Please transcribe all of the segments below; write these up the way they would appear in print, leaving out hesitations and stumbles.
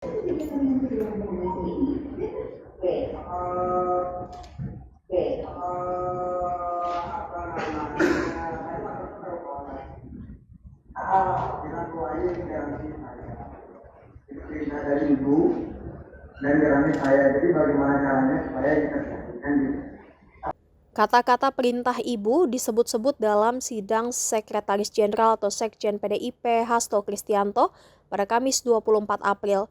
Perintah dari ibu dan jalannya saya, jadi bagaimana caranya supaya dikerjakan gitu. Kata-kata perintah ibu disebut-sebut dalam sidang Sekretaris Jenderal atau Sekjen PDIP Hasto Kristianto pada Kamis 24 April.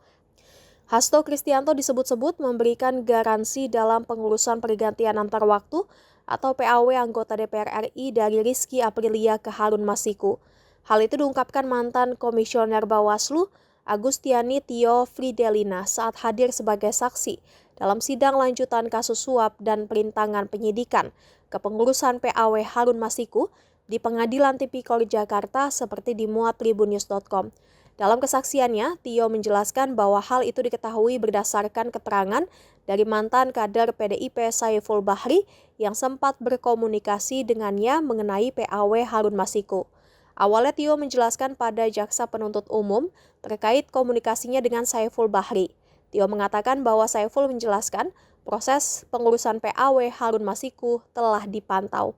Hasto Kristianto disebut-sebut memberikan garansi dalam pengurusan pergantian antar waktu atau PAW anggota DPR RI dari Rizky Aprilia ke Harun Masiku. Hal itu diungkapkan mantan Komisioner Bawaslu Agustiani Tio Fridelina saat hadir sebagai saksi dalam sidang lanjutan kasus suap dan perintangan penyidikan kepengurusan PAW Harun Masiku di Pengadilan Tipikor Jakarta seperti dimuat tribunnews.com. Dalam kesaksiannya, Tio menjelaskan bahwa hal itu diketahui berdasarkan keterangan dari mantan kader PDIP Saiful Bahri yang sempat berkomunikasi dengannya mengenai PAW Harun Masiku. Awalnya Tio menjelaskan pada jaksa penuntut umum terkait komunikasinya dengan Saiful Bahri. Tio mengatakan bahwa Saiful menjelaskan proses pengurusan PAW Harun Masiku telah dipantau.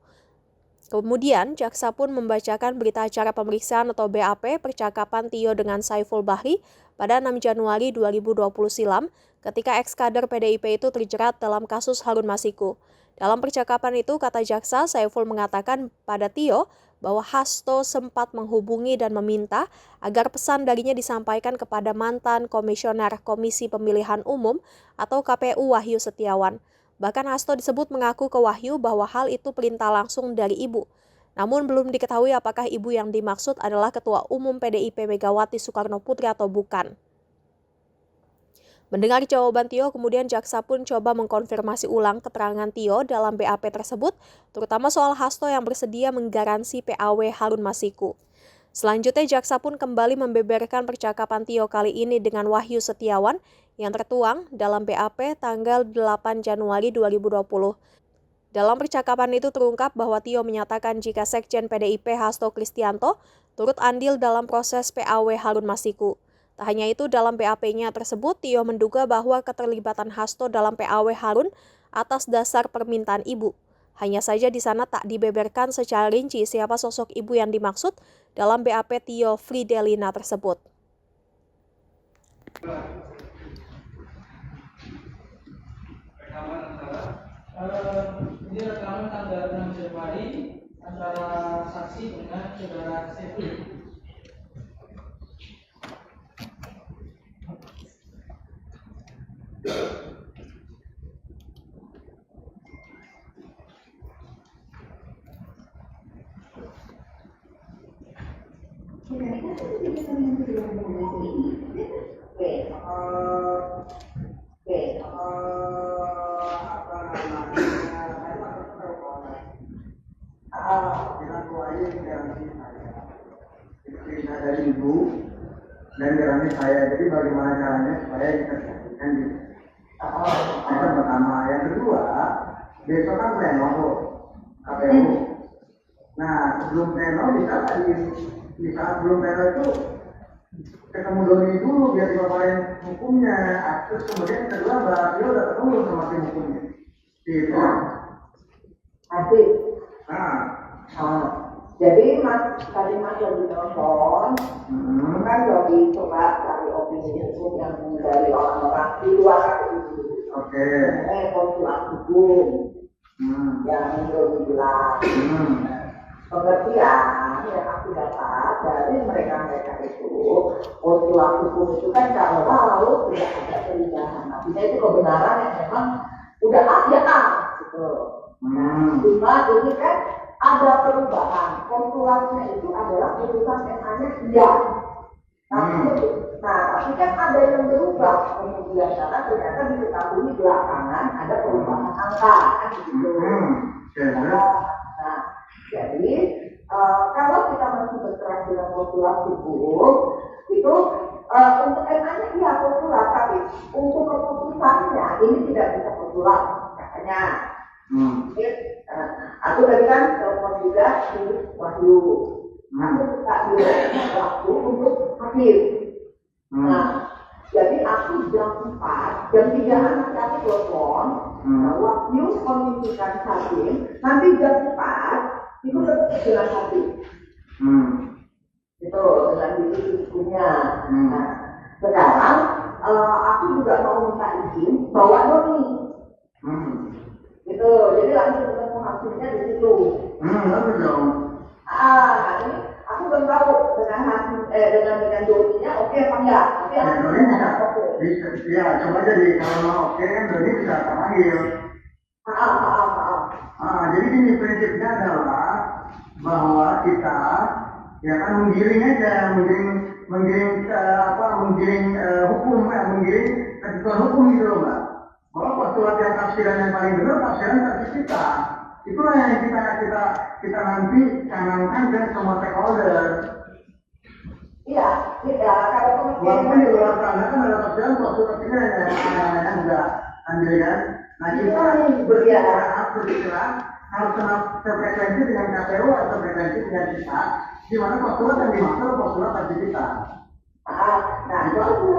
Kemudian, jaksa pun membacakan berita acara pemeriksaan atau BAP percakapan Tio dengan Saiful Bahri pada 6 Januari 2020 silam ketika ex-kader PDIP itu terjerat dalam kasus Harun Masiku. Dalam percakapan itu, kata jaksa, Saiful mengatakan pada Tio bahwa Hasto sempat menghubungi dan meminta agar pesan darinya disampaikan kepada mantan Komisioner Komisi Pemilihan Umum atau KPU Wahyu Setiawan. Bahkan Hasto disebut mengaku ke Wahyu bahwa hal itu perintah langsung dari ibu. Namun belum diketahui apakah ibu yang dimaksud adalah Ketua Umum PDIP Megawati Soekarnoputri atau bukan. Mendengar jawaban Tio, kemudian jaksa pun coba mengkonfirmasi ulang keterangan Tio dalam BAP tersebut, terutama soal Hasto yang bersedia menggaransi PAW Harun Masiku. Selanjutnya, jaksa pun kembali membeberkan percakapan Tio kali ini dengan Wahyu Setiawan yang tertuang dalam BAP tanggal 8 Januari 2020. Dalam percakapan itu terungkap bahwa Tio menyatakan jika Sekjen PDIP Hasto Kristianto turut andil dalam proses PAW Harun Masiku. Tak hanya itu, dalam BAP-nya tersebut, Tio menduga bahwa keterlibatan Hasto dalam PAW Harun atas dasar permintaan ibu. Hanya saja di sana tak dibeberkan secara rinci siapa sosok ibu yang dimaksud dalam BAP Tio Fridelina tersebut. Ini rekaman tanggal 6 Januari antara saksi dengan saudara Sefi. Perintah dari ibu dan jalannya saya, jadi bagaimana caranya supaya dikerjakan gitu. Itu pertama. Yang kedua, besok kan pleno tuh KPU. Nah, sebelum pleno di saat belum pleno itu ketemu Doni dulu biar dipaparin hukumnya. Terus kemudian kedua Mbak Tio udah ketemu sama tim hukumnya. Gitu. Asik. Nah, jadi tadi Mas Yogi telepon, kan Yogi coba cari opini hukum yang dari orang-orang di luar itu. Oke. Konsulat hukum yang Yogi bilang. Pengertian yang aku dapat dari mereka itu, konsulat hukum itu kan kalau tidak ada perubahan, artinya itu kebenaran yang memang udah ada gitu. Cuma ini kan ada perubahan, konsulatnya itu adalah putusan MA-nya iya. Tapi kan ada yang berubah kemudian karena ternyata diketahui belakangan ada perubahan angka kan begitu. Jadi kalau kita masih berkeras dengan konsulat hukum itu untuk MA-nya iya konsulat, tapi untuk keputusannya ini tidak bisa konsulat katanya. Aku tadi kan telepon juga di Wahyu. Aku suka waktu untuk hakim. Nah, Jadi aku jam 4, jam 3 nanti aku telepon, bahwa news komunikasi Hakim, nanti jam 4 itu tetap dengan Hakim. Itu dengan buku-bukunya. Nah, sekarang aku juga mau minta izin bawa Doni. Gitu, jadi langsung ketemu hakimnya di situ. Bagus dong. Ini aku belum tahu dengan hakim dengan Doninya oke apa enggak. Tapi Ya, aku Doni bisa, ya coba jadi kalau mau oke kan Doni bisa panggil. Jadi ini prinsipnya adalah bahwa kita ya kan menggiring aja, menggiring hukum, menggiring ketentuan hukum gitu loh Mbak. Bahwa postulat yang tafsiran yang paling benar tafsiran versi kita. Itulah yang kita nanti canangkan ke semua stakeholder. Iya, kalau Walaupun di luar sana kan ada tafsiran postulat kita yang enggak ambil kan. Nah kita nih bergerak harus sefrekuensi dengan KPU atau sefrekuensi dengan kita, di mana postulat yang dimaksud postulat versi kita. Nah itu aja.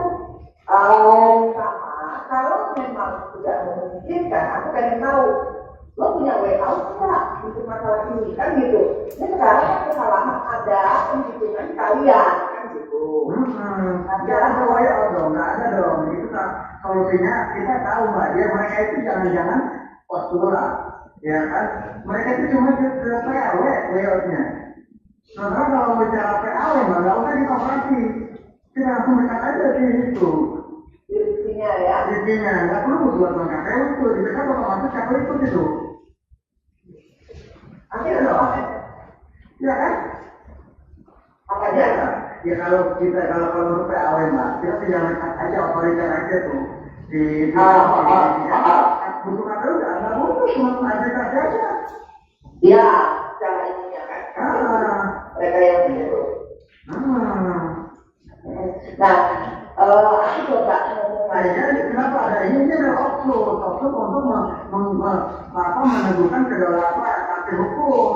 Sama kalau memang tidak memungkinkan, aku pengen tahu lo punya way out nggak untuk masalah ini kan gitu. Ini sekarang kan kesalahan ada penghitungan kalian kan gitu. Nggak ada way out dong, nggak ada dong. Itu kan solusinya kita tahu Mbak, dia mereka itu jangan-jangan postulat, ya kan? Mereka itu cuma ke PAW way outnya. Sementara kalau bicara PAW Mbak, nggak usah di koperasi. Kita langsung dekat aja di situ. Dirinya ya. Dirinya nggak perlu buat KPU itu, di dekat otomatis KPU itu gitu. Akhirnya apa? Ya kan? Apa aja? Ya kalau menurut PAW Mbak, kita tinggal dekat aja otoriter aja tuh. Untuk KPU nggak butuh, cuma administrasi aja. Ya, cara ininya kan. Mereka yang begitu. Nah, aku coba ngomong lagi. Kenapa ada ini ada oknum untuk meneguhkan kedaulatan partai hukum.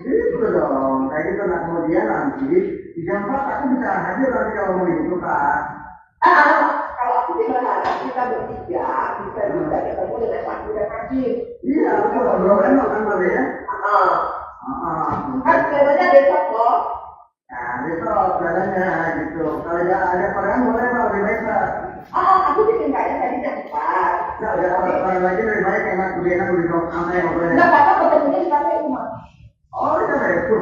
Gitu dong, kayak gitu. Nah kemudian nanti di jam 4 aku bisa hadir nanti kalau mau dibutuhkan. Kalau aku sih berharap kita bertiga bisa juga ketemu dengan Pak Budi Hakim. Iya, aku belum enak kan berarti ya. Kan kelihatannya besok loh. Nah, besok jalannya gitu. Kalau ada peran boleh Pak, lebih baik Pak. Aku bikin kayaknya tadi jam 4. Nah, udah peran lagi lebih baik enak lebih dong santai ngobrolnya. Enggak apa-apa ketemunya di KPU Mas. Oh, iya itu.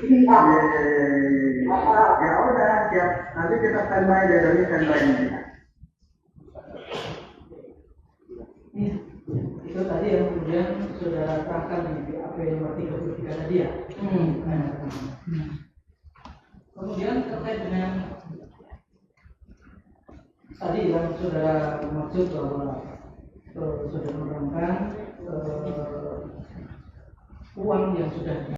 Iya. Ya udah, siap. Nanti kita standby dari ini standby ini. Itu tadi yang kemudian saudara terangkan di BAP nomor 33 tadi ya. Kemudian terkait dengan tadi yang saudara maksud bahwa saudara menerangkan uang yang sudah